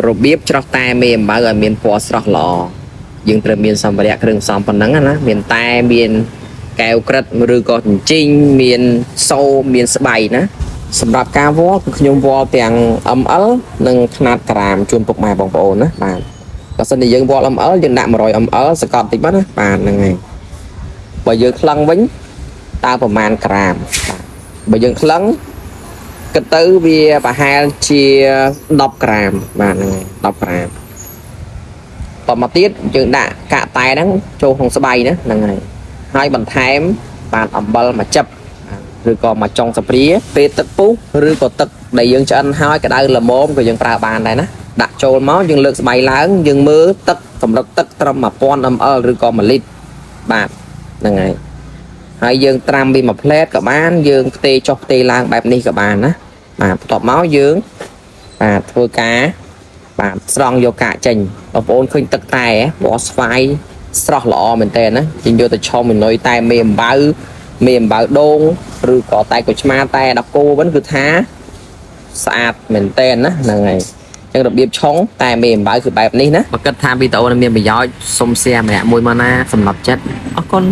របៀបច្រោះតែមេអំបៅឲ្យមានពណ៌ស្រស់ល្អយើងត្រូវមានសម្ភារៈគ្រឿងផ្សំប៉ុណ្ណឹងណាមានតែមានកែវក្រិតឬក៏ចិញ្ចិញមានសូមមានស្បៃណាសម្រាប់ការវល់គឺខ្ញុំវល់ទាំង ml និងຂະຫນាតក្រាមជូនពុកម៉ែបងប្អូនណាបាទបើសិនជាយើងវល់ ml យើងដាក់100 ml សកត់តិចបាទណាបាទហ្នឹងហើយបើយើងខ្លឹងវិញតើប្រមាណក្រាមបាទបើយើងខ្លឹងគិតទៅវាប្រហែលជា10ក្រាមបាទហ្នឹងហើយ10ក្រាមតមកទៀតយើងដាក់កាកតែហ្នឹងចូលក្នុងស្បៃណាហ្នឹងហើយបន្ថែមបាទអំបិលមួយចិបឬក៏មួយចុងស្ព្រាពេលទឹកពុះឬក៏ទឹកដែលយើងឆ្អិនហើយក្តៅល្មមក៏យើងប្រើបានដែរណាដាក់ចូលមកយើងលើកស្បៃឡើងយើងមើលទឹកកម្រិតទឹកត្រឹម 1000 ml ឬក៏1លីត្របាទហ្នឹងហើយយើងត្រាំវាមួយផ្លែតក៏បានយើងផ្ទេចុះផ្ទេឡើងបែបនេះក៏បានណាបាទបន្ទាប់មកយើងបាទធ្វើការបាទស្រង់យកកាកចេញបងប្អូនឃើញទឹកតែពណ៌ស្វាយស្រស់ល្អមែនតើណាយើងយកទៅឆុំមីនុយតែមេអំបៅដូងឬក៏តែក្រូចឆ្មាតែដកគោវិញគឺថាស្អាតមែនតើណាហ្នឹងហើយចឹងរបៀបឆុងតែមេអំបៅគឺបែបនេះណាបើគិតថាវីដេអូនេះមានប្រយោជន៍សូម share ម្នាក់មួយមកណាសម្រាប់ចិត្តអរគុណ